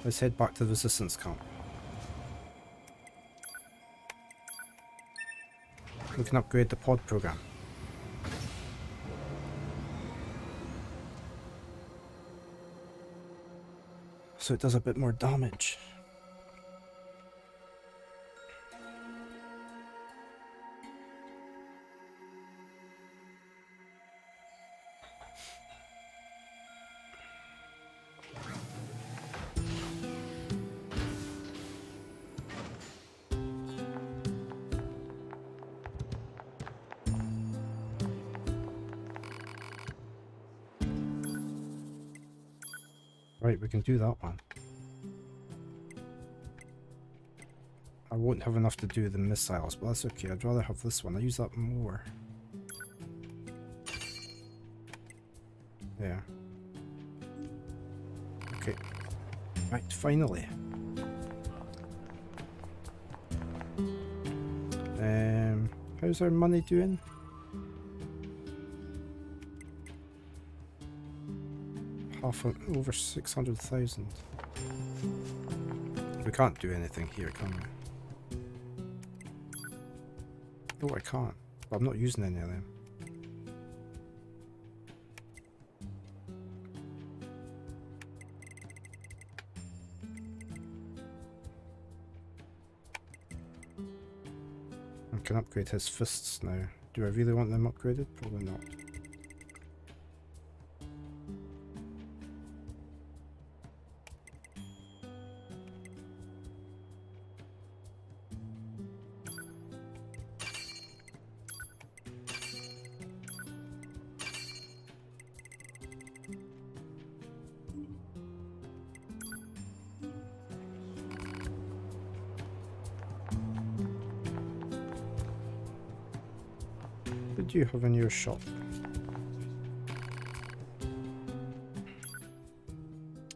Let's head back to the resistance camp. We can upgrade the pod program. So it does a bit more damage. Right, we can do that one. I won't have enough to do the missiles, but that's okay. I'd rather have this one. I use that more. Yeah. Okay. Right, finally. How's our money doing? Over 600,000. We can't do anything here, can we? Oh, I can't. But I'm not using any of them. I can upgrade his fists now. Do I really want them upgraded? Probably not. Did you have in your shop?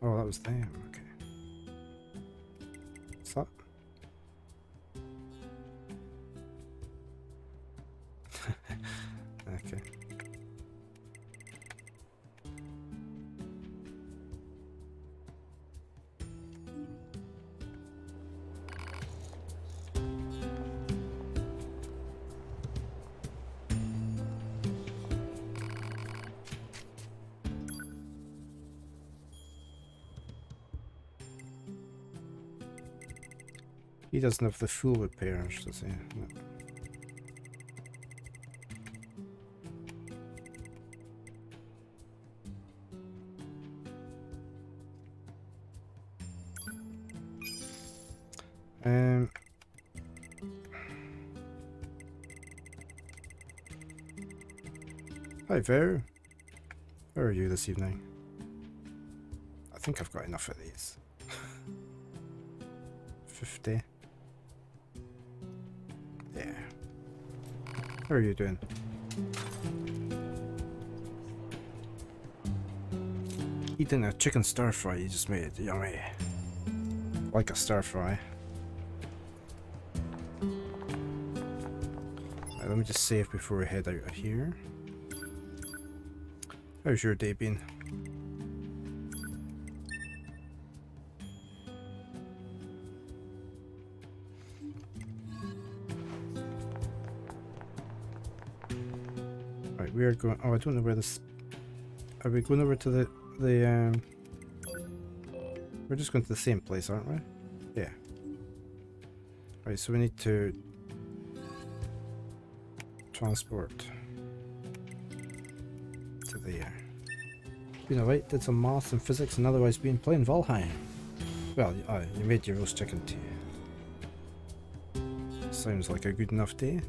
Oh, that was them. Okay. What's that? Okay. He doesn't have the full repairs, does he? No. Hi Ver. How are you this evening? I think I've got enough of these. 50. Yeah. How are you doing? Eating a chicken stir fry you just made. Yummy. Like a stir fry. Right, let me just save before we head out of here. How's your day been? Right, we are going. Oh, I don't know where this. Are we going over to the We're just going to the same place, aren't we? Yeah. Right, so we need to transport to there. Been alright, did some maths and physics and otherwise been playing Valheim. Well, you made your roast chicken tea. Sounds like a good enough day.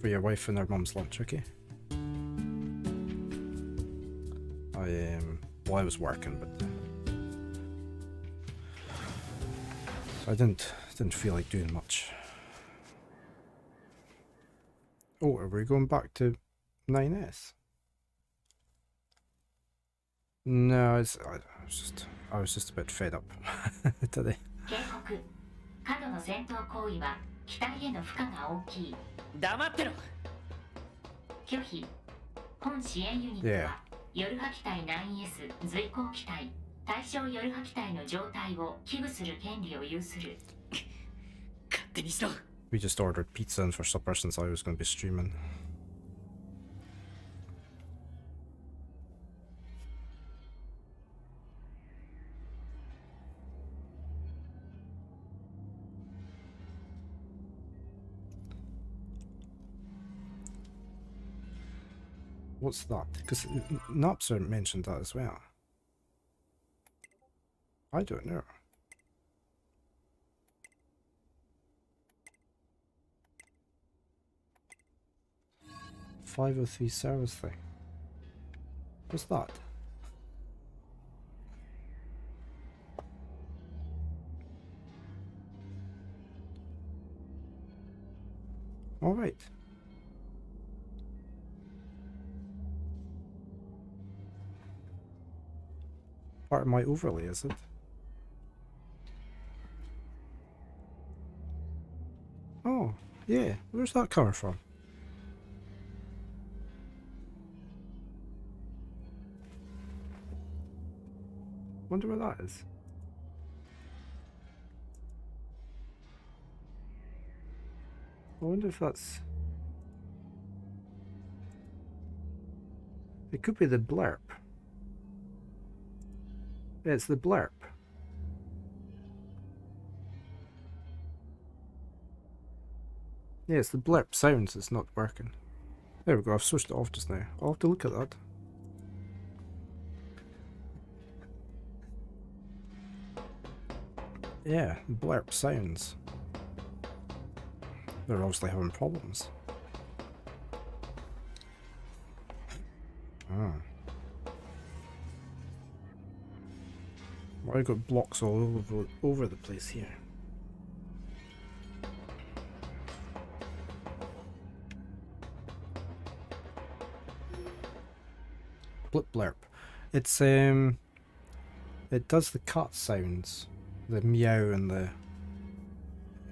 For your wife and her mum's lunch, okay? Well, I was working, but I didn't feel like doing much. Oh, are we going back to 9S? No, I was just a bit fed up today. Yeah. 夜波機体 9S 随行機体対象夜波機体の状態を危惧する権利を有する。勝手にしろ。 We just ordered pizza in for supper since I was going to be streaming. What's that? Because Napster mentioned that as well. I don't know. .503 service thing. What's that? All right. Part of my overlay, is it? Oh, yeah. Where's that coming from? Wonder where that is. I wonder if that's... It could be the blurb. Yeah, it's the blurb. Yeah, it's the blurb sounds that's not working. There we go, I've switched it off just now. I'll have to look at that. Yeah, blurb sounds. They're obviously having problems. Ah. Why have I got blocks all over the place here? Blip blurp. It's it does the cut sounds, the meow and a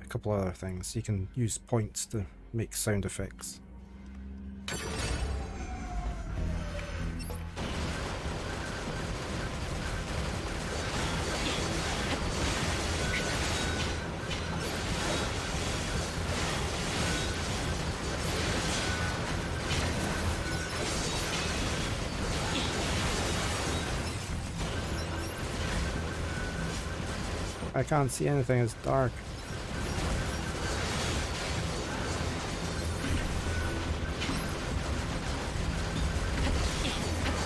couple other things. You can use points to make sound effects. I can't see anything, it's dark.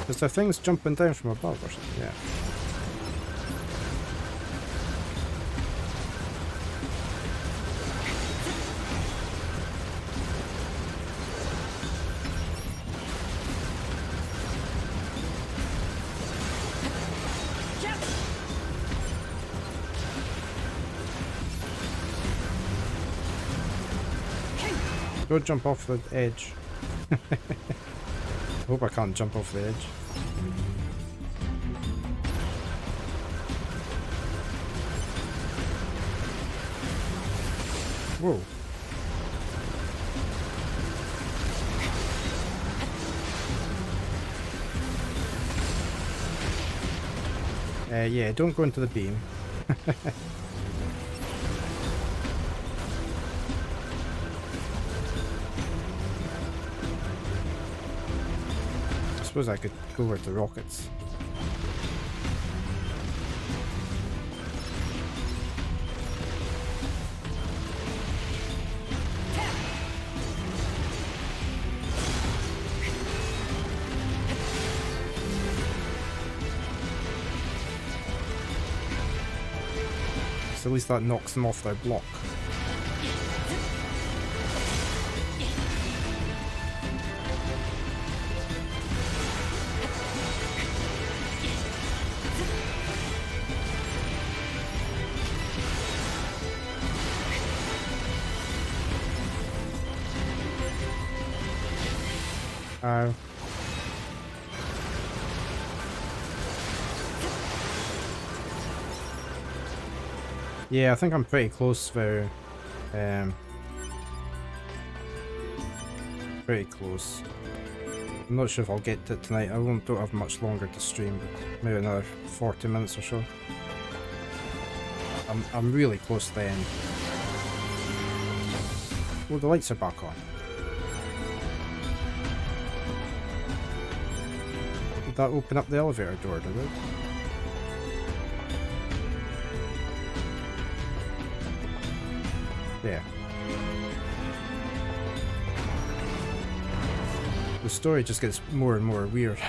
Is there things jumping down from above or something? Yeah. Go jump off the edge. I hope I can't jump off the edge. Whoa. Yeah, don't go into the beam. I suppose I could go with the rockets. So at least that knocks them off their block. Yeah, I think I'm pretty close for pretty close. I'm not sure if I'll get to it tonight. I don't have much longer to stream, but maybe another 40 minutes or so. I'm really close to the end. Oh, the lights are back on. Did that open up the elevator door, did it? Yeah. The story just gets more and more weird.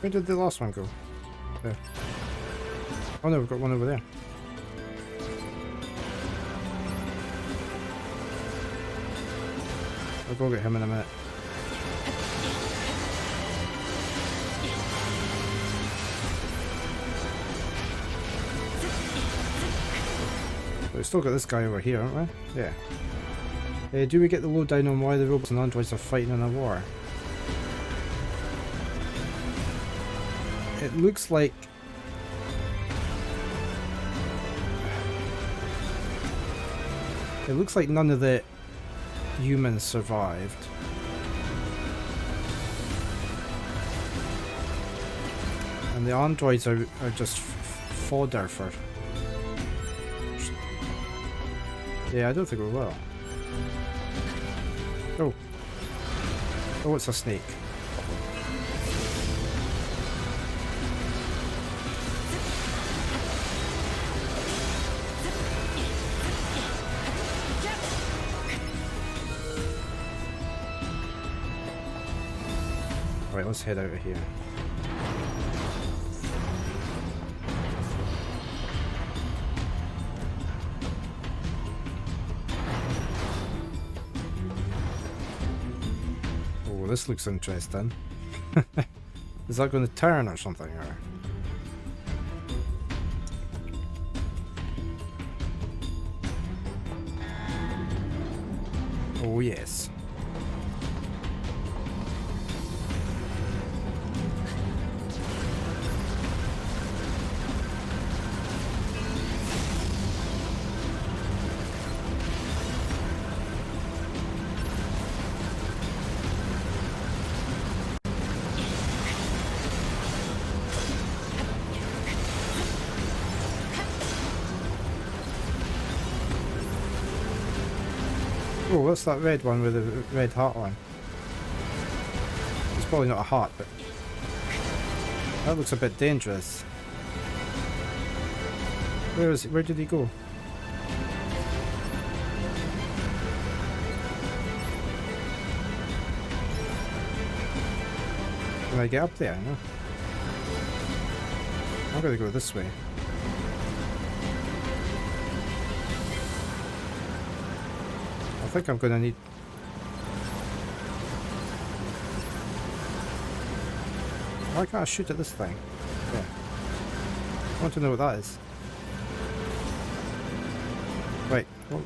Where did the last one go? There. Oh no, we've got one over there. I'll go get him in a minute. But we've still got this guy over here, haven't we? Yeah. Do we get the lowdown on why the robots and androids are fighting in a war? It looks like none of the humans survived. And the androids are just fodder for... Yeah, I don't think we will. Oh. Oh, it's a snake. Right, let's head out of here. Oh, this looks interesting. Is that going to turn or something? Or? Oh yes. Oh, what's that red one with the red heart on? It's probably not a heart, but that looks a bit dangerous. Where is he? Where did he go? Can I get up there? No. I'm gonna go this way. I think I'm gonna need... Why can't I shoot at this thing? Yeah. I want to know what that is. Right. Well,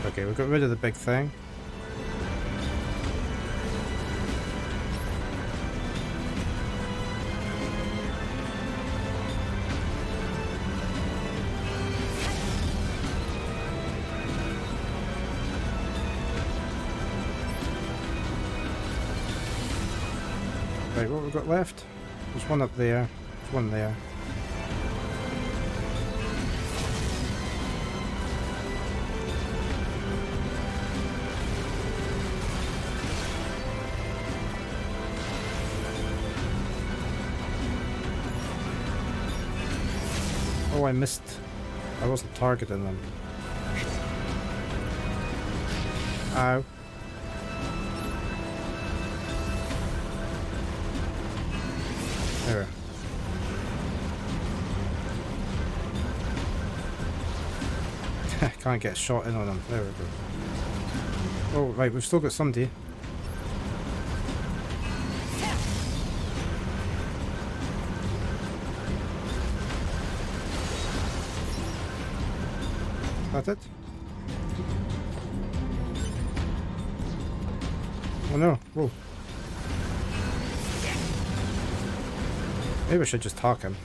okay, we got rid of the big thing. Right, what we've got left? There's one up there, there's one there. Oh, I missed. I wasn't targeting them. Ow. There. Can't get a shot in on them. There we go. Oh, right, we've still got somebody. That's it? Oh no. Whoa. Maybe I should just talk him.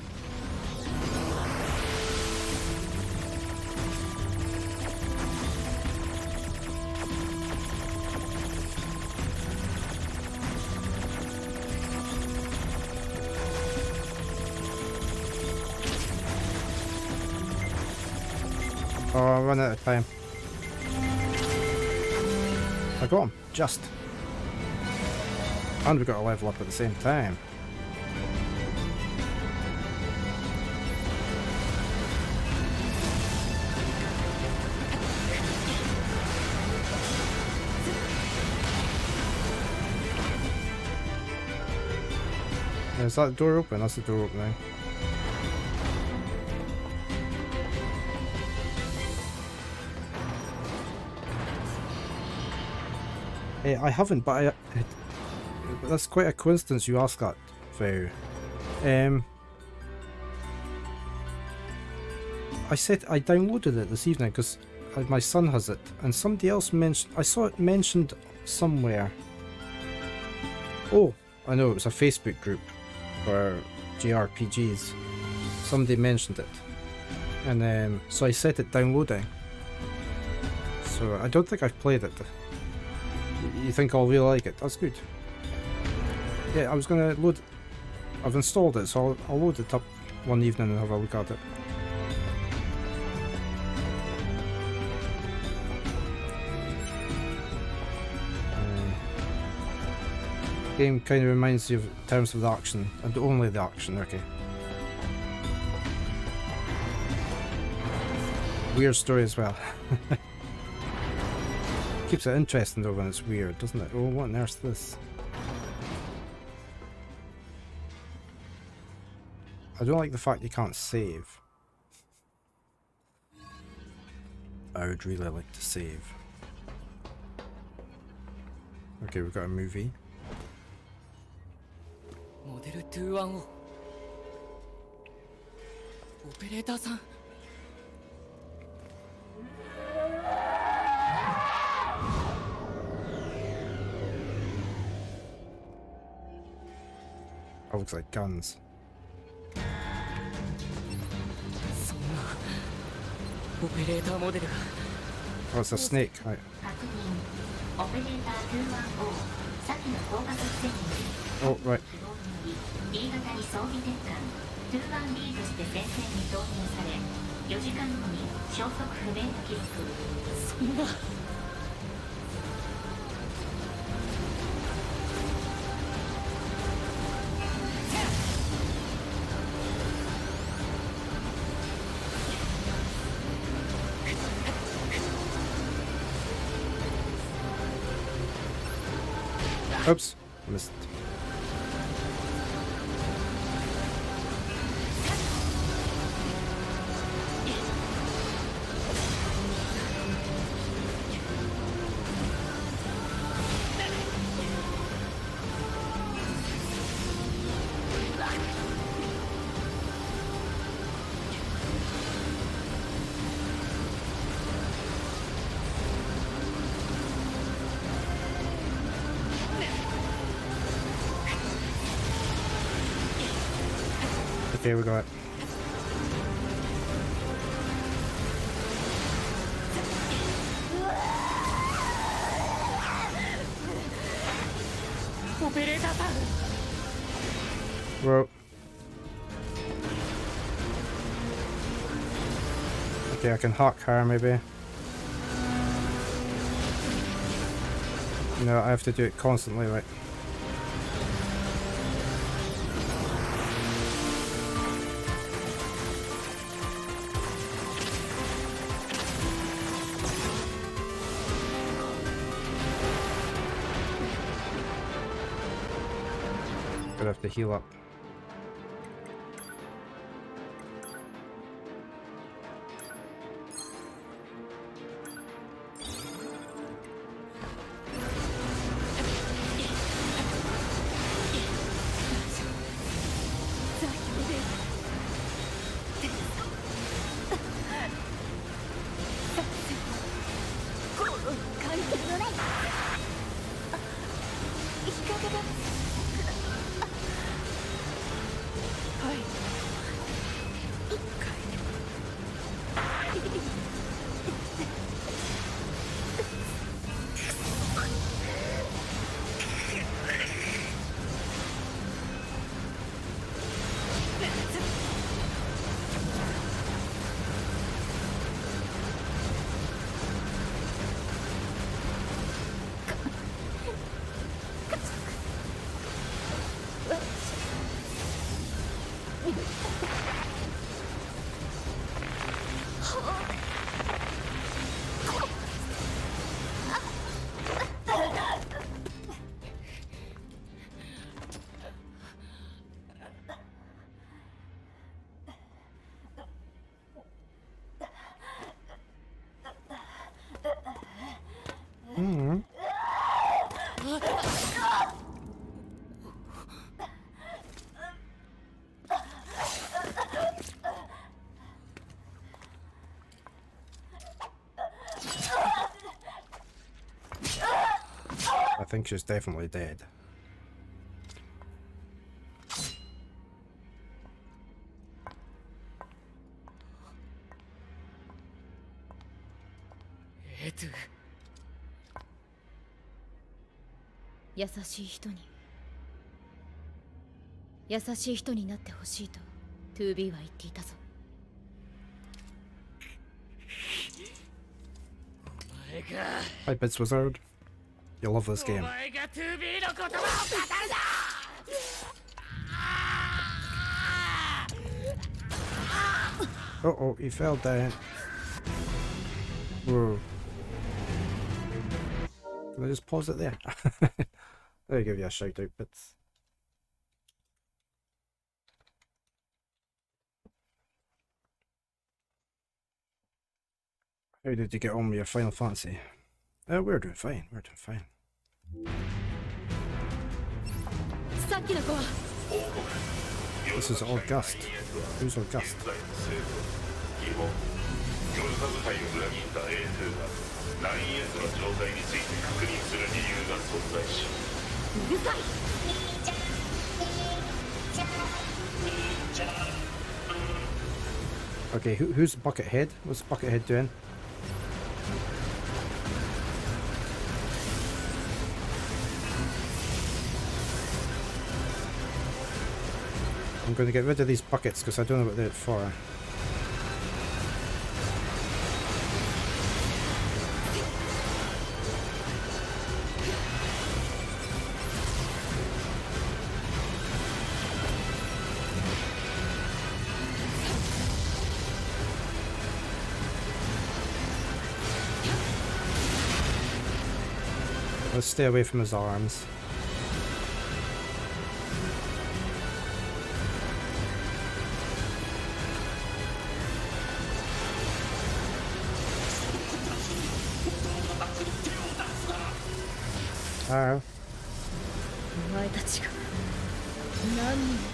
Oh, I run out of time. I got him. Just. And we got to level up at the same time. Is that the door open? That's the door opening. I haven't, but that's quite a coincidence you ask that, Vau. I said I downloaded it this evening because my son has it, and somebody else mentioned. I saw it mentioned somewhere. Oh, I know, it was a Facebook group for JRPGs. Somebody mentioned it, and so I set it downloading. So I don't think I've played it. You think I'll really like it? That's good. Yeah, I was gonna load. I've installed it, so I'll load it up one evening and have a look at it. Game kind of reminds you of in terms of the action, and only the action. Okay. Weird story as well. Keeps it interesting though when it's weird, doesn't it? Oh, what on earth's this? I don't like the fact you can't save. I would really like to save. Okay, we've got a movie. Model 21 をオペレーターさん Oh, looks like guns. そんなオペレーターモデルが Oh, it's a snake. Right. 確認オペレーター210先の降下設定に Oh, right. 不動により B 型に装備転換 2-1B として戦線に投入され、4時間後に消息不明と記録。そんな。Oops, missed. Okay, we got it. Whoa. Okay, I can hawk her maybe. No, I have to do it constantly, right? Gonna have to heal up. I think she's definitely dead. Etu. 優しい人に優しい人になってほしいと 2B は言っていたぞ。お前が Hi, Bits Wizard. You'll love this game. お前が 2B の言葉を語るな。Uh-oh, he fell down. Whoa. Can I just pause it there? I'll give you a shout out, Bits. How did you get on with your Final Fantasy? We're doing fine, we're doing fine. さっきの子は This is August. Who's August? NiAu-LS の状態について確認する理由が存在し、うるさい。 Okay, who's Buckethead? What's Buckethead doing? I'm going to get rid of these buckets because I don't know what they're for. Let's stay away from his arms. Ow. お前たちが何人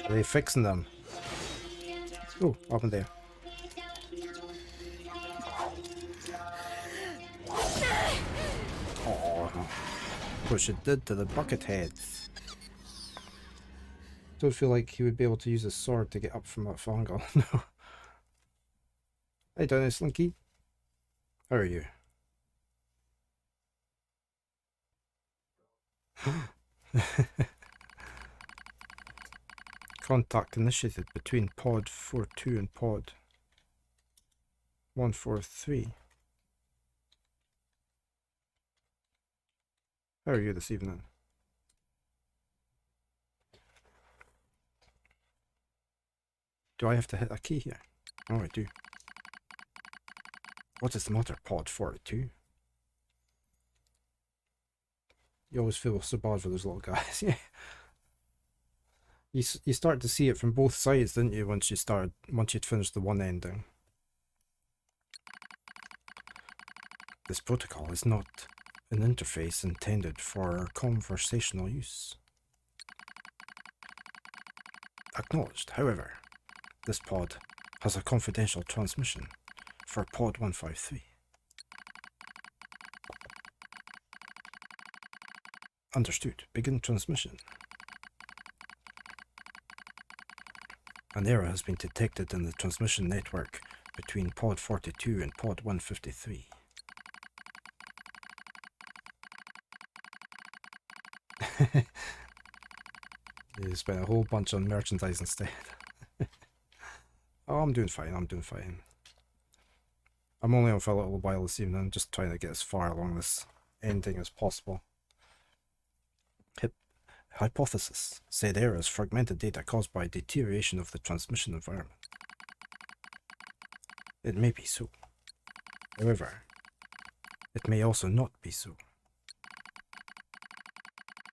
Are they fixing them? Oh, up in there. Oh, what it did to the bucket heads. Don't feel like he would be able to use his sword to get up from that fungal. No. Hey down there, Slinky. How are you? Contact initiated between pod 42 and pod 143. How are you this evening? Do I have to hit a key here? Oh, I do. What is the matter, pod 42? You always feel so bad for those little guys. Yeah. You start to see it from both sides, didn't you, once you'd finished the one ending. This protocol is not an interface intended for conversational use. Acknowledged, however, this pod has a confidential transmission for pod 153. Understood. Begin transmission. An error has been detected in the transmission network between pod 42 and pod 153. You spent a whole bunch on merchandise instead. Oh, I'm doing fine, I'm doing fine. I'm only on for a little while this evening, just trying to get as far along this ending as possible. Hypothesis. Said error is fragmented data caused by deterioration of the transmission environment. It may be so. However, it may also not be so.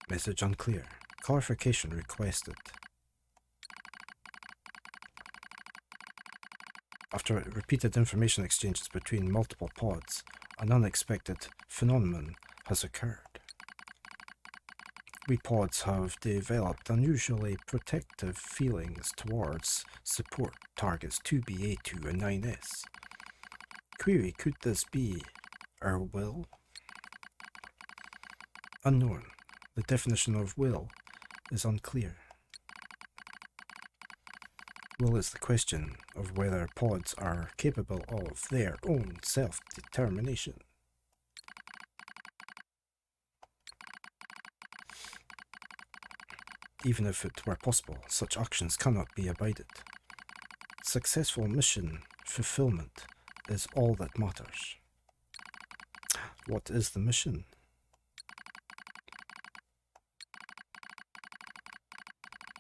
Message unclear. Clarification requested. After repeated information exchanges between multiple pods, an unexpected phenomenon has occurred. We pods have developed unusually protective feelings towards support targets 2B, A2, and 9S. Query, could this be our will? Unknown. The definition of will is unclear. Will is the question of whether pods are capable of their own self-determination. Even if it were possible, such actions cannot be abided. Successful mission fulfillment is all that matters. What is the mission?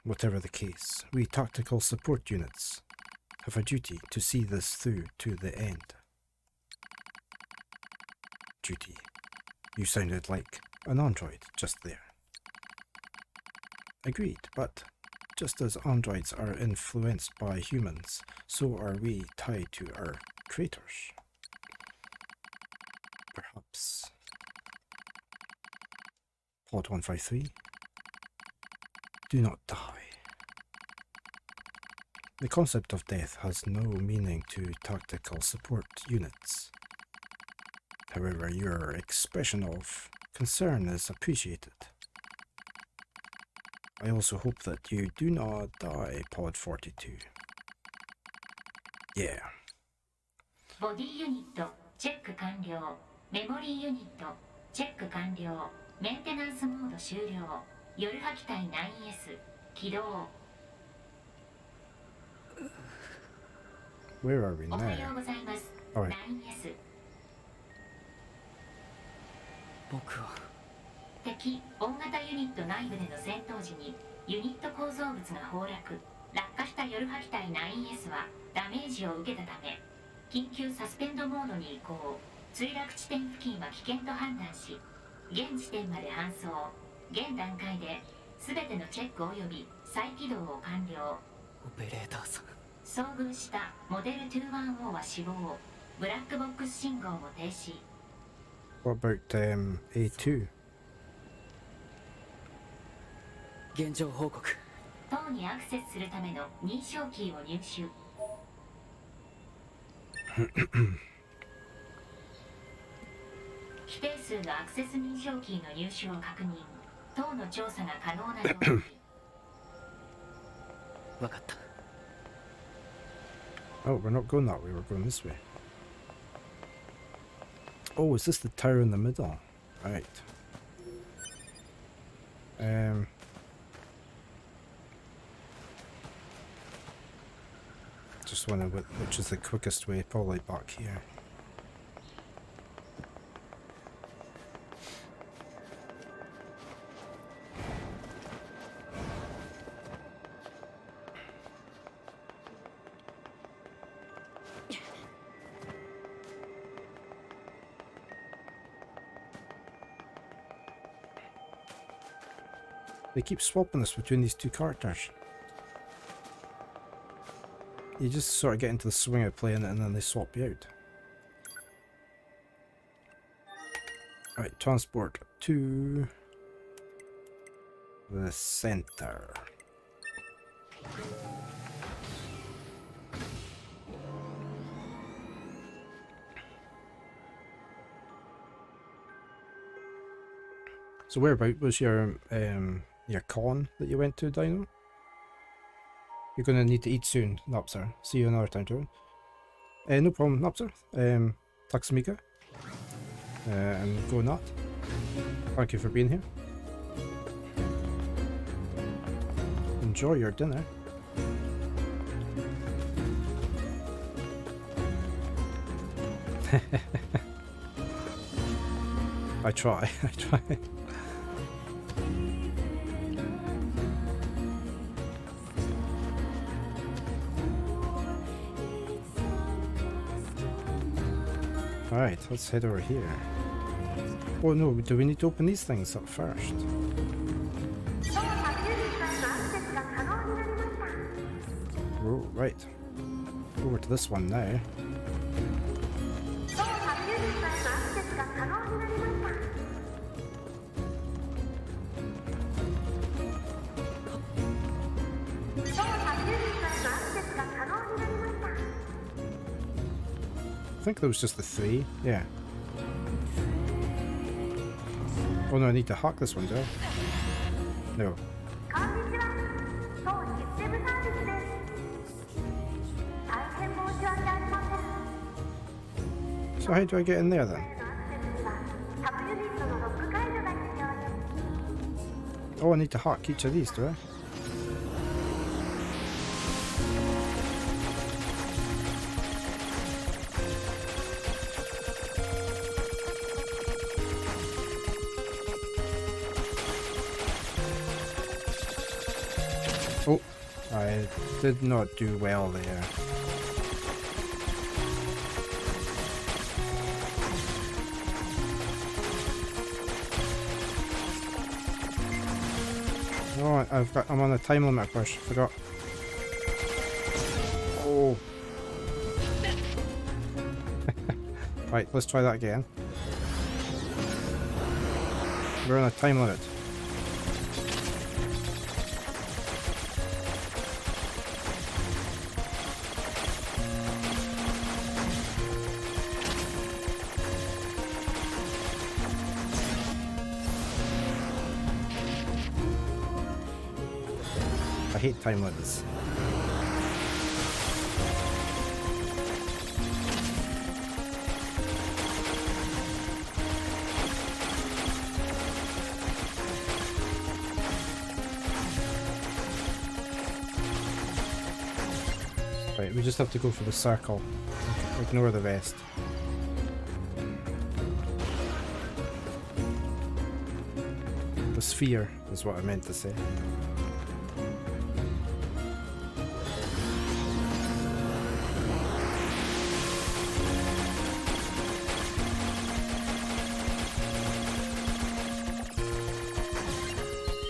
Whatever the case, we tactical support units have a duty to see this through to the end. Duty. You sounded like an android just there. Agreed, but just as androids are influenced by humans, so are we tied to our creators. Perhaps. Pod 153. Do not die. The concept of death has no meaning to tactical support units. However, your expression of concern is appreciated. I also hope that you do not die, Pod 42. Yeah. ボディユニットチェック完了。メモリーユニットチェック完了。メンテナンスモード終了。夜破機体 9S 起動。 Where are we おはよ now? うございます。 Alright. 9S 僕は敵大型ユニット内部での戦闘時にユニット構造物が崩落。落下した夜破機体 9S はダメージを受けたため緊急サスペンドモードに移行。墜落地点付近は危険と判断し現時点まで搬送。現段階で全てのチェック及び再起動を完了。オペレーターさん。遭遇したモデル210は死亡。ブラックボックス信号も停止。 What about A2? 現状報告。塔にアクセスするための認証キーを入手。規定数のアクセス認証キーの入手を確認。塔の調査が可能な状態。わかった。 Oh, we're not going that way, we're going this way. Oh, is this the tower in the middle? Right. Just wonder which is the quickest way, probably back here. They keep swapping us between these two characters. You just sort of get into the swing of playing it and then they swap you out. Alright, transport to the center. So whereabout was your con that you went to, Dino? You're gonna need to eat soon, Napsar. See you another time, too. No problem, Napsar. Tack så mycket. And go not. Thank you for being here. Enjoy your dinner. I try, I try. Alright, let's head over here. Oh no, do we need to open these things up first? Oh, right. Over to this one now. I think there was just the 3, yeah. Oh no, I need to hack this one, do I? No. So how do I get in there then? Oh, I need to hack each of these, do I? Oh, I did not do well there. Oh, I'm on a time limit push, forgot. Oh. Right, let's try that again. We're on a time limit. I hate time limits. Right, we just have to go for the circle. Ignore the rest. The sphere is what I meant to say.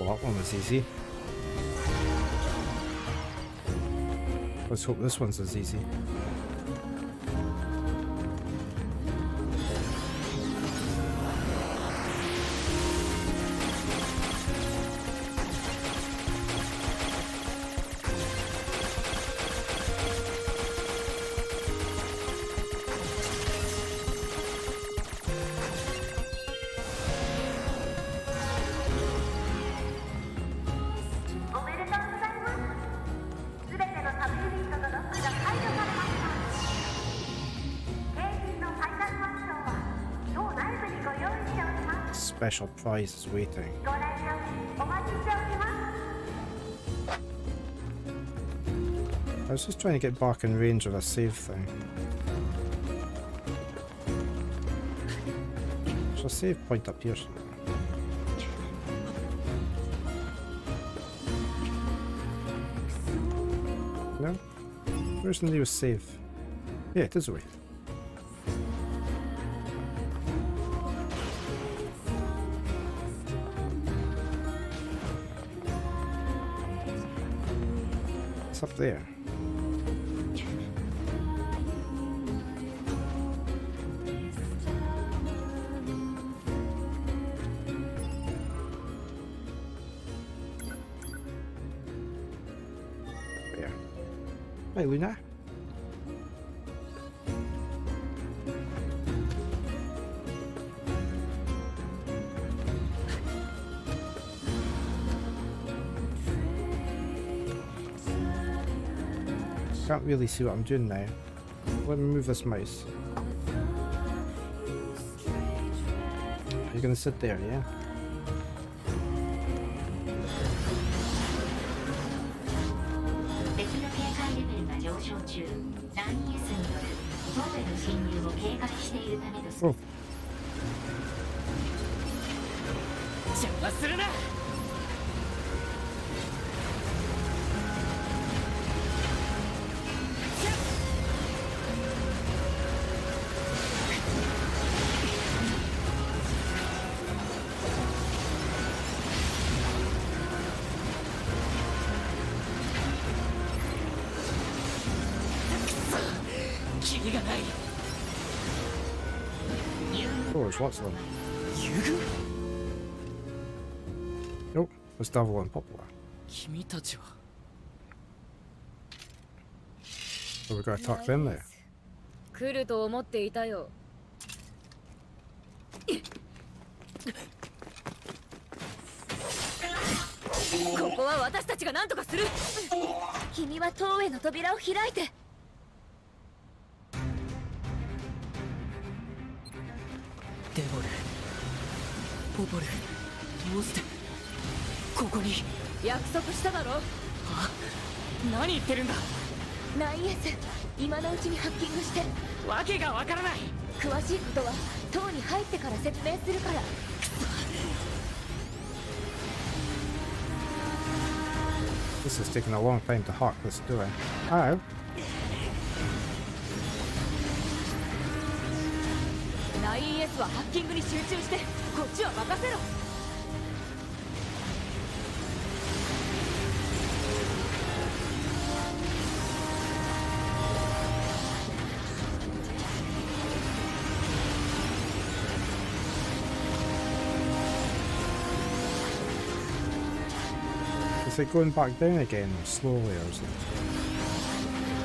Well, that one was easy. Let's hope this one's as easy. Special prize is waiting. I was just trying to get back in range of a save thing. There's a save point up here somewhere. No? Where's the nearest save? Yeah, it is away. It's up there. There. Hey, Luna. Can't really see what I'm doing now. Let me move this mouse. You're gonna sit there, yeah? 敵の警戒レベルが上昇中。NiAu-LS による塔への侵入を警戒しているためです。Oh. 邪魔するな。キリがない。 Oh, there's lots of them. 遊軍？ Oh, there's Devil and Poplar. 君たちは。 So we gotta talk them now. 来ると思っていたよ。ここは私たちが何とかする。君は塔への扉を開いて。デボル、ポポル、どうしてここに？約束しただろ。あ、何言ってるんだ。NiAu-LS、今のうちにハッキングして。わけがわからない。詳しいことは塔に入ってから説明するから。 This is taking a long time to hack this door. Ow. NiAu-LS はハッキングに集中して、こっちは任せろ。 Is it going back down again slowly or something?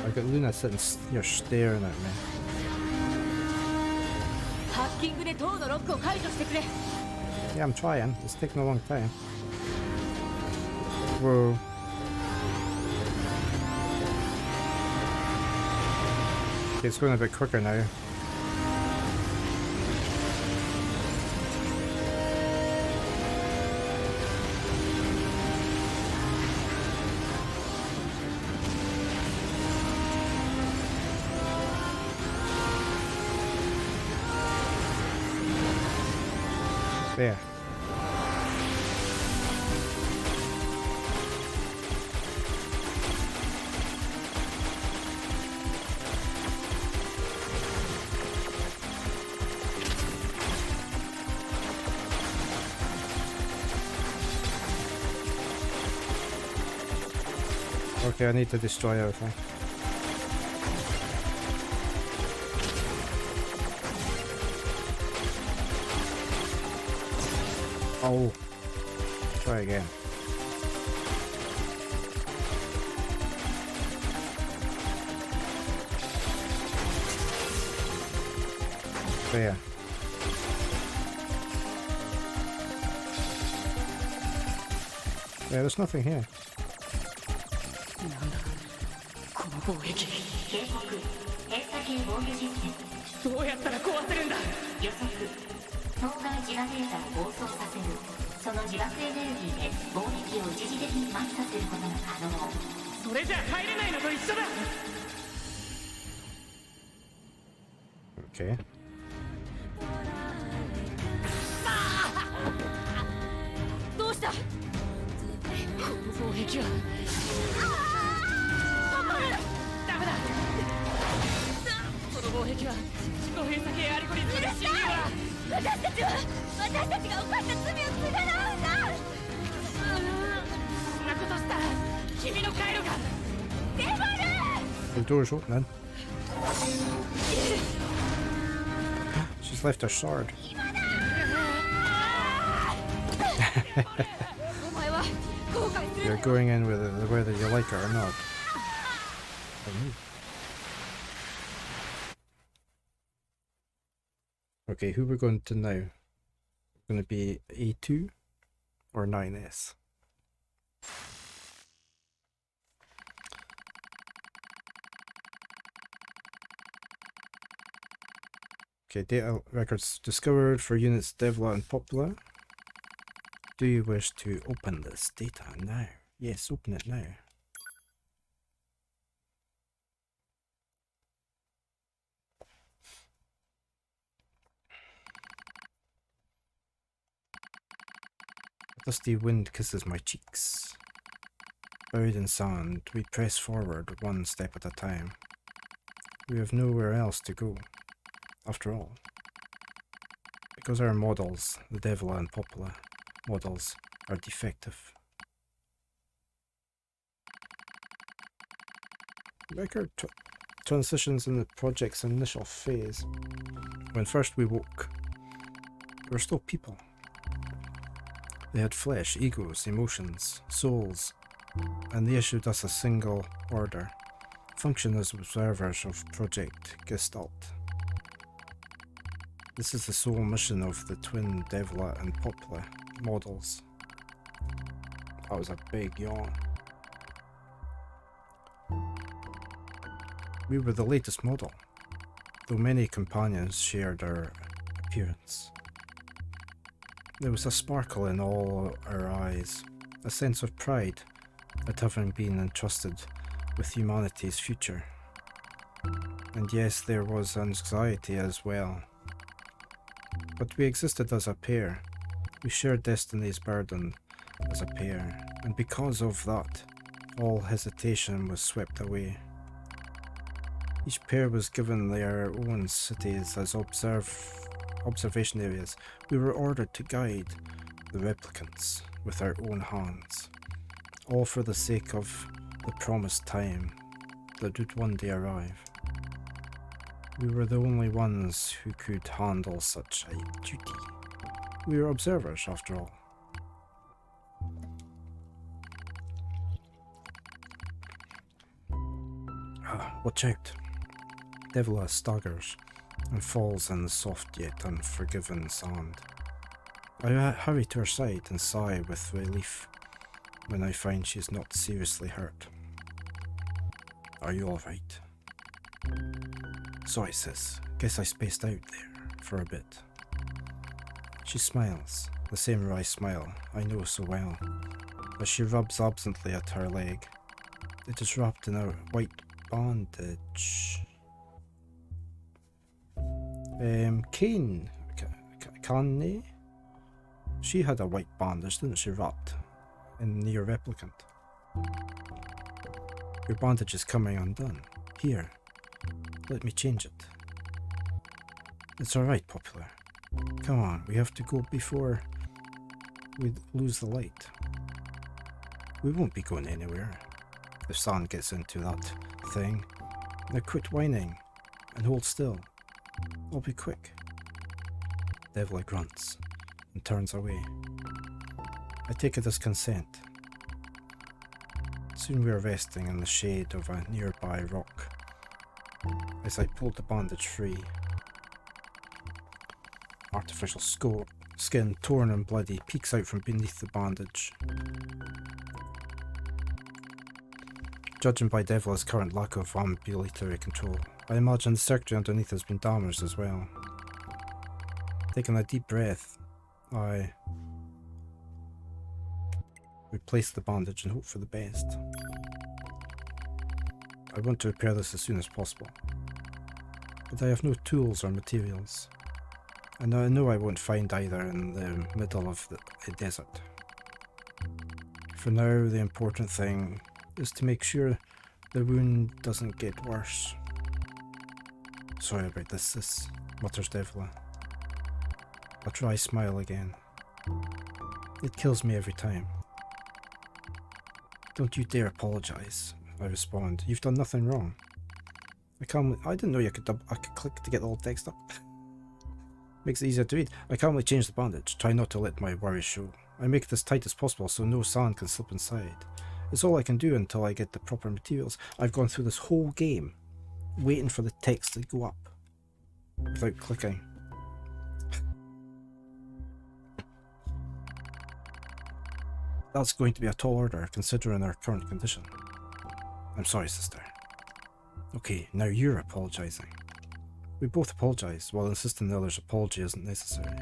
I've got Luna sitting here staring at me. ハッキングで塔のロックを解除してくれ。 Yeah, I'm trying. It's taking a long time. Whoa. Okay, it's going a bit quicker now. There. Okay, I need to destroy everything. Oh. Try again. There. Yeah, there's nothing here. なんだこの貿易警告閉鎖系防御システムどうやったら壊せるんだ予測当該自我データを暴走させるその自爆エネルギーで貿易を一時的に麻痺させることが可能それじゃ入れないのと一緒だ Okay. どうした？この貿易はダメだその貿易は自己閉鎖系アルゴリズムの侵入は私たちが犯した罪を償うんだ。そんなことしたら君の回路が The door's opening. She's left her sword. お前は後悔する。 You're going in with it whether you like it or not. Okay, who we're going to now? Going to be A2 or 9S? Okay, data records discovered for units Devla and Popula. Do you wish to open this data now? Yes, open it now. A dusty wind kisses my cheeks. Buried in sand, we press forward one step at a time. We have nowhere else to go, after all. Because our models, the Devla and Popula models, are defective. Record transitions in the project's initial phase. When first we woke, we were still people. They had flesh, egos, emotions, souls, and they issued us a single order: function as observers of Project Gestalt. This is the sole mission of the twin Devla and Popula models. That was a big yawn. We were the latest model, though many companions shared our appearance. There was a sparkle in all our eyes, a sense of pride at having been entrusted with humanity's future. And yes, there was anxiety as well. But we existed as a pair. We shared destiny's burden as a pair, and because of that, all hesitation was swept away. Each pair was given their own cities as observation areas. We were ordered to guide the replicants with our own hands, all for the sake of the promised time that would one day arrive. We were the only ones who could handle such a duty. We were observers, after all. Watch out. Devla staggers and falls in the soft yet unforgiven sand. I hurry to her side and sigh with relief when I find she's not seriously hurt. Are you alright? Sorry, sis. Guess I spaced out there for a bit. She smiles, the same wry smile I know so well, as she rubs absently at her leg. It is wrapped in a white bandage. Kane? Kane? She had a white bandage, didn't she, wrapped in NieR replicant? Your bandage is coming undone. Here, let me change it. It's alright, Popular. Come on, we have to go before we lose the light. We won't be going anywhere. If San gets into that thing, now quit whining and hold still. I'll be quick. Devla grunts and turns away. I take it as consent. Soon we are resting in the shade of a nearby rock. As I pulled the bandage free, artificial skin, torn and bloody, peeks out from beneath the bandage. Judging by Devla's current lack of ambulatory control, I imagine the circuitry underneath has been damaged as well. Taking a deep breath, I replace the bandage and hope for the best. I want to repair this as soon as possible, but I have no tools or materials, and I know I won't find either in the middle of the desert. For now, the important thing is to make sure the wound doesn't get worse. Sorry about this, mutters Devla. A dry smile again. It kills me every time. Don't you dare apologise, I respond. You've done nothing wrong. I didn't know I could click to get the old text up. Makes it easier to read. I calmly change the bandage, try not to let my worries show. I make it as tight as possible so no sand can slip inside. It's all I can do until I get the proper materials. I've gone through this whole game waiting for the text to go up without clicking. That's going to be a tall order considering our current condition. I'm sorry, sister. Okay, now you're apologising. We both apologise while insisting the other's apology isn't necessary.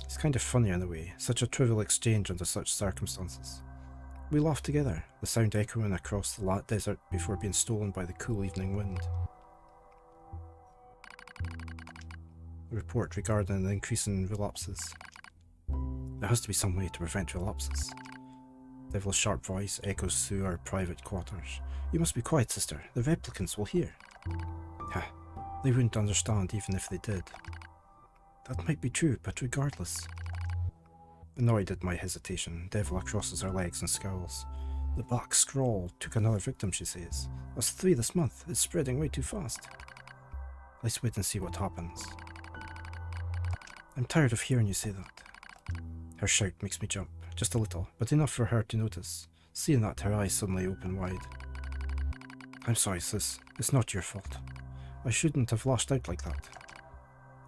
It's kind of funny in a way, such a trivial exchange under such circumstances. We laughed together, the sound echoing across the desert before being stolen by the cool evening wind. A report regarding the increase in relapses. There has to be some way to prevent relapses. Devla's sharp voice echoes through our private quarters. You must be quiet, sister. The replicants will hear. Ha, they wouldn't understand even if they did. That might be true, but regardless. Annoyed at my hesitation, Devla crosses her legs and scowls. The black scrawl took another victim, she says. That's 3 this month. It's spreading way too fast. Let's wait and see what happens. I'm tired of hearing you say that. Her shout makes me jump, just a little, but enough for her to notice, seeing that her eyes suddenly open wide. I'm sorry, sis. It's not your fault. I shouldn't have lashed out like that.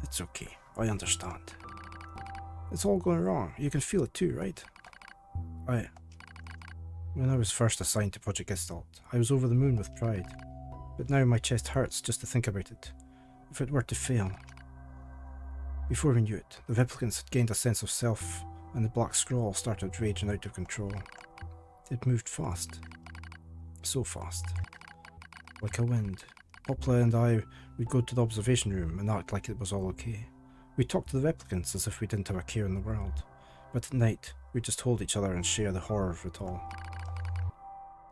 It's okay. I understand. It's all going wrong. You can feel it too, right? When I was first assigned to Project Gestalt, I was over the moon with pride. But now my chest hurts just to think about it. If it were to fail. Before we knew it, the replicants had gained a sense of self, and the black scrawl started raging out of control. It moved fast. So fast. Like a wind. Popla and I would go to the observation room and act like it was all okay. We talked to the replicants as if we didn't have a care in the world. But at night, we'd just hold each other and share the horror of it all.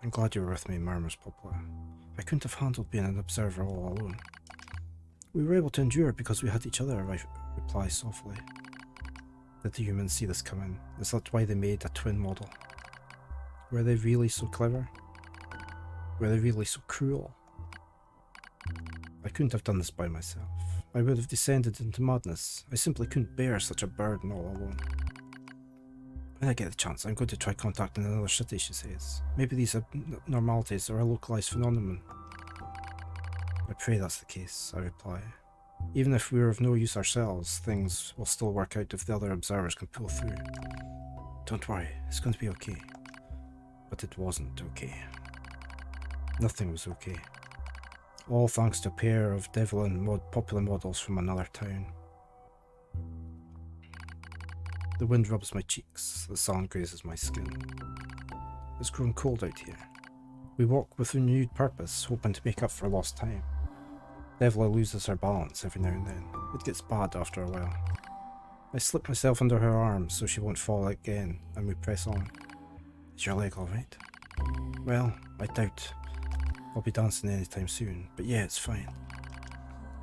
I'm glad you were with me, murmurs Popla. I couldn't have handled being an observer all alone. We were able to endure because we had each other, I reply softly. Did the humans see this coming? Is that why they made a twin model? Were they really so clever? Were they really so cruel? I couldn't have done this by myself. I would have descended into madness. I simply couldn't bear such a burden all alone. When I get the chance, I'm going to try contacting another city, she says. Maybe these abnormalities are a localized phenomenon. I pray that's the case, I reply. Even if we're of no use ourselves, things will still work out if the other observers can pull through. Don't worry, it's going to be okay. But it wasn't okay. Nothing was okay. All thanks to a pair of devil and popular models from another town. The wind rubs my cheeks, the sand grazes my skin. It's grown cold out here. We walk with renewed purpose, hoping to make up for lost time. Devla loses her balance every now and then. It gets bad after a while. I slip myself under her arm so she won't fall again, and we press on. Is your leg alright? Well, I doubt I'll be dancing anytime soon, but yeah, it's fine.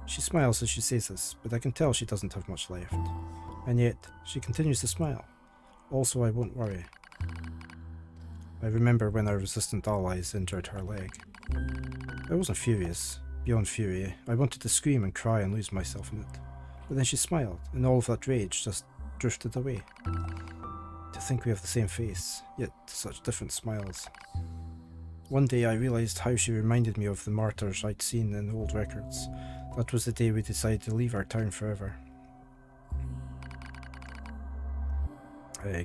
She smiles as she says this, but I can tell she doesn't have much left. And yet, she continues to smile. Also, I won't worry. I remember when our resistant allies injured her leg. I wasn't furious. Beyond fury, I wanted to scream and cry and lose myself in it. But then she smiled, and all of that rage just drifted away. To think we have the same face, yet such different smiles. One day I realised how she reminded me of the martyrs I'd seen in old records. That was the day we decided to leave our town forever.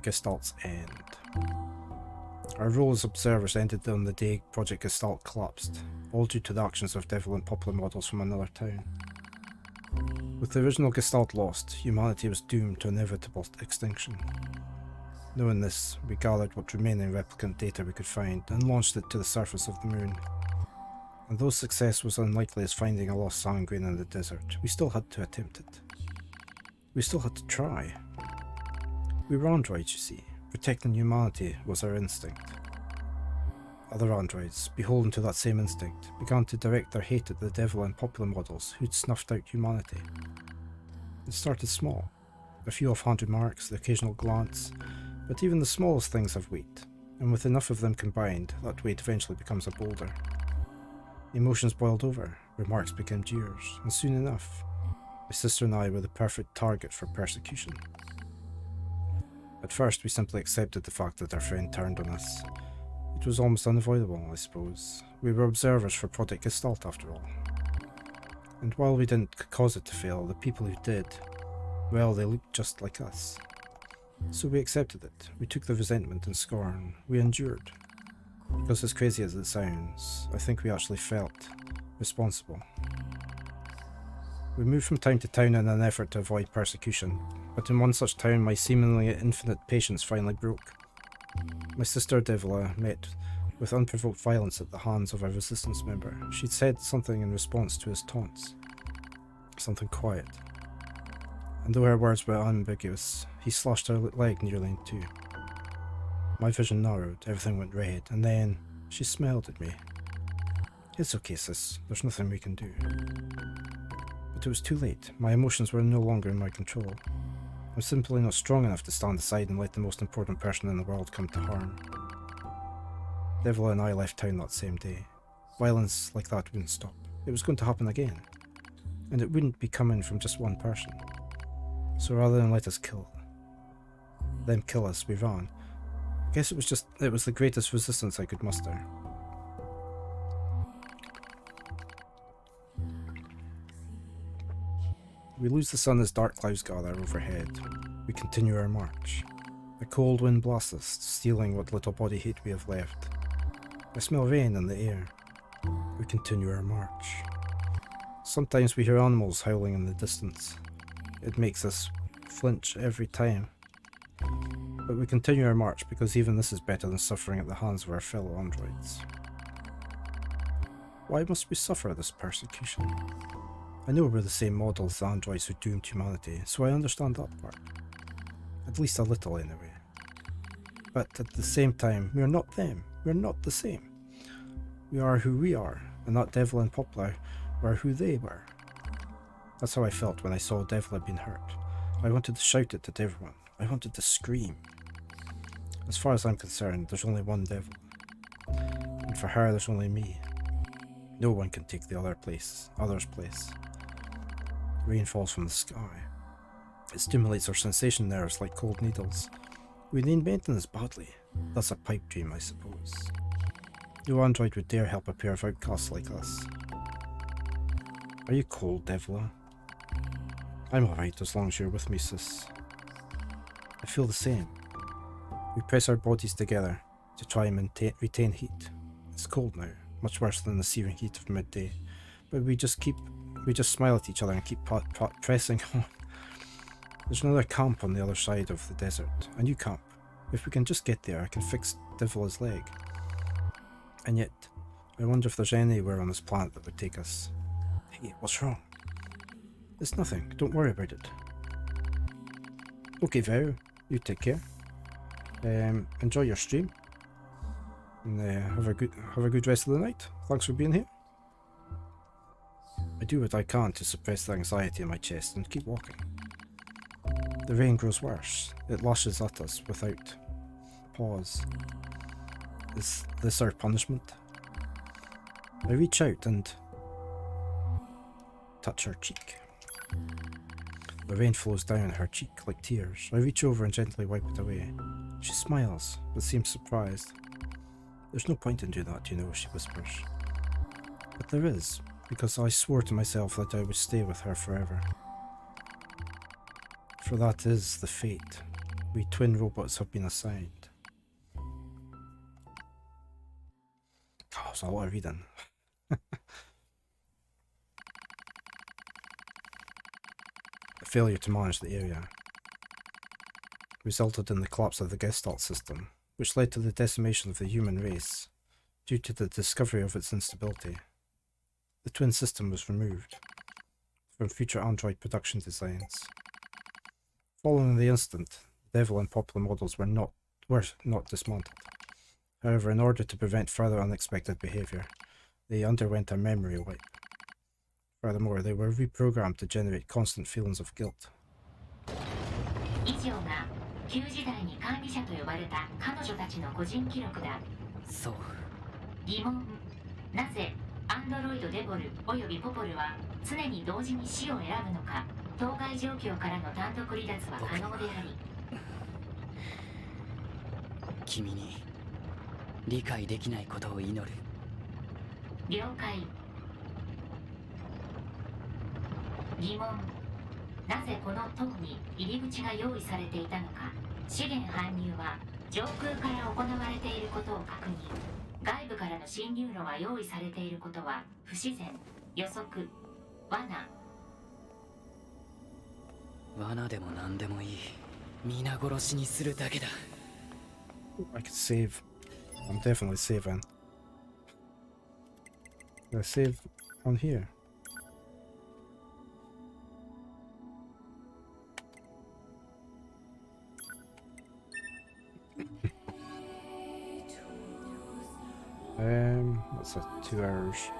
Gestalt's end. Our role as observers ended on the day Project Gestalt collapsed, all due to the actions of Devil and Poplar models from another town. With the original Gestalt lost, humanity was doomed to inevitable extinction. Knowing this, we gathered what remaining replicant data we could find and launched it to the surface of the moon. And though success was unlikely as finding a lost sanguine in the desert, we still had to attempt it. We still had to try. We were androids, you see. Protecting humanity was our instinct. Other androids, beholden to that same instinct, began to direct their hate at the Devil and Poplar models who'd snuffed out humanity. It started small. A few offhand remarks, the occasional glance, but even the smallest things have weight, and with enough of them combined, that weight eventually becomes a boulder. Emotions boiled over, remarks became jeers, and soon enough, my sister and I were the perfect target for persecution. At first, we simply accepted the fact that our friend turned on us. It was almost unavoidable, I suppose. We were observers for Project Gestalt, after all. And while we didn't cause it to fail, the people who did, well, they looked just like us. So we accepted it. We took the resentment and scorn. We endured. Because as crazy as it sounds, I think we actually felt responsible. We moved from town to town in an effort to avoid persecution, but in one such town my seemingly infinite patience finally broke. My sister Devila met with unprovoked violence at the hands of a resistance member. She'd said something in response to his taunts. Something quiet. And though her words were ambiguous, he slashed her leg nearly in two. My vision narrowed, everything went red, and then she smiled at me. It's okay, sis, there's nothing we can do. But it was too late. My emotions were no longer in my control. I'm simply not strong enough to stand aside and let the most important person in the world come to harm. Devil and I left town that same day. Violence like that wouldn't stop. It was going to happen again. And it wouldn't be coming from just one person. So rather than let us kill us, we ran. I guess it was the greatest resistance I could muster. We lose the sun as dark clouds gather overhead. We continue our march. A cold wind blasts us, stealing what little body heat we have left. I smell rain in the air. We continue our march. Sometimes we hear animals howling in the distance. It makes us flinch every time. But we continue our march because even this is better than suffering at the hands of our fellow androids. Why must we suffer this persecution? I know we're the same model as the androids who doomed humanity, so I understand that part. At least a little, anyway. But at the same time, we are not them. We are not the same. We are who we are, and that Devil and Poplar were who they were. That's how I felt when I saw Devil had been hurt. I wanted to shout it to everyone. I wanted to scream. As far as I'm concerned, there's only one Devil. And for her, there's only me. No one can take the other's place. Rain falls from the sky. It stimulates our sensation nerves like cold needles. We need maintenance badly. That's a pipe dream, I suppose. No android would dare help a pair of outcasts like us. Are you cold, Devila? I'm alright as long as you're with me, sis. I feel the same. We press our bodies together to try and retain heat. It's cold now, much worse than the searing heat of midday, but we just smile at each other and keep pressing on. There's another camp on the other side of the desert, a new camp. If we can just get there, I can fix Devila's leg. And yet, I wonder if there's anywhere on this planet that would take us. Hey, what's wrong? It's nothing, don't worry about it. Okay, Vero, you take care. Enjoy your stream, and have a good rest of the night. Thanks for being here. I do what I can to suppress the anxiety in my chest and keep walking. The rain grows worse. It lashes at us without pause. Is this our punishment? I reach out and touch her cheek. The rain flows down her cheek like tears. I reach over and gently wipe it away. She smiles, but seems surprised. There's no point in doing that, you know, she whispers. But there is, because I swore to myself that I would stay with her forever. For that is the fate we twin robots have been assigned. Oh, there's a lot of reading. A failure to manage the area resulted in the collapse of the Gestalt system, which led to the decimation of the human race due to the discovery of its instability. The twin system was removed from future android production designs. Following the incident, Devil and Poplar models were not dismantled. However, in order to prevent further unexpected behavior, they underwent a memory wipe. Furthermore, they were reprogrammed to generate constant feelings of guilt. 以上が旧時代に管理者と呼ばれた彼女たちの個人記録だ。そう。疑問。なぜアンドロイドデボルおよびポポルは常に同時に死を選ぶのか。当該状況からの単独離脱は可能であり。君に理解できないことを祈る。了解。疑問。なぜこの塔に入り口が用意されていたのか。資源搬入は上空から行われていることを確認。外部からの侵入路が用意されていることは不自然、予測、罠。罠でも何でもいい。皆殺しにするだけだ。I could save. I'm definitely saving. Can I save on here? That's 2 hours.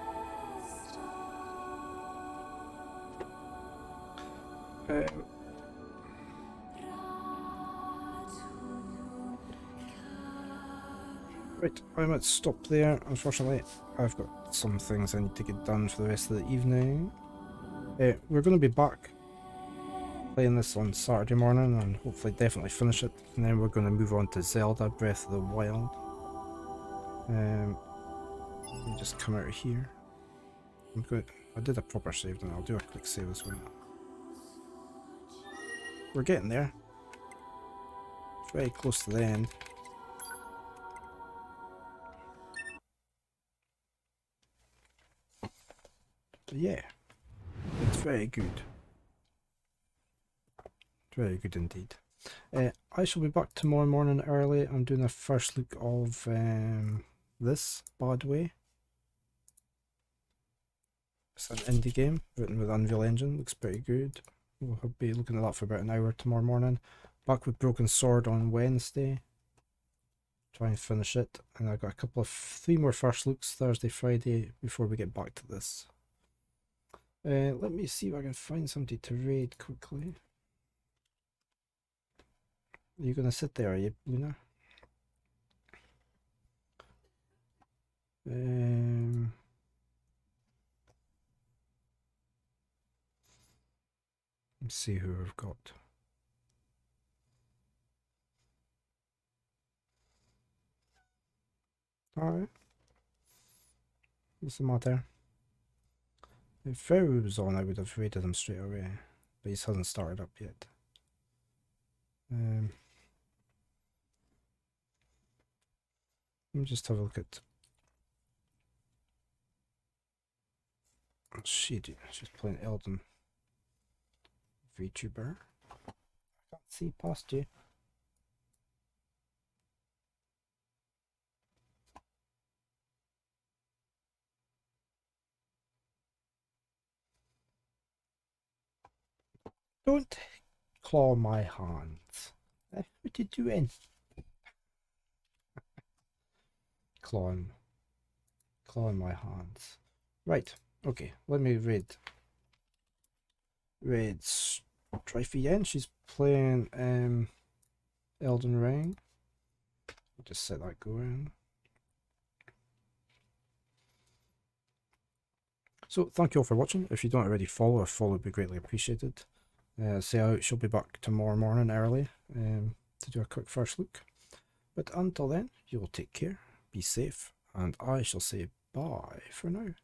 Right, I might stop there. Unfortunately, I've got some things I need to get done for the rest of the evening. We're going to be back playing this on Saturday morning and hopefully definitely finish it. And then we're going to move on to Zelda Breath of the Wild. Let me just come out of here. I did a proper save, and I'll do a quick save as well. We're getting there. It's very close to the end. But yeah, it's very good. Very good indeed. I shall be back tomorrow morning early. I'm doing a first look of this Bad Way. It's an indie game written with Unreal Engine. Looks pretty good. We'll be looking at that for about an hour tomorrow morning. Back with Broken Sword on Wednesday. Try and finish it. And I've got three more first looks Thursday, Friday before we get back to this. Let me see if I can find somebody to raid quickly. Are you gonna sit there, are you, Luna? Let's see who I've got. Alright. What's the matter? If Ferru was on, I would have raided him straight away. But he hasn't started up yet. Let me just have a look at... What's she doing? She's playing Elden. VTuber. I can't see past you. Don't claw my hands. What you doing? Clawing my hands. Right, okay, let me read Strifey in. She's playing Elden Ring. I'll just set that going. So thank you all for watching. If you don't already follow, a follow would be greatly appreciated. She'll be back tomorrow morning early to do a quick first look. But until then, you will take care, be safe, and I shall say bye for now.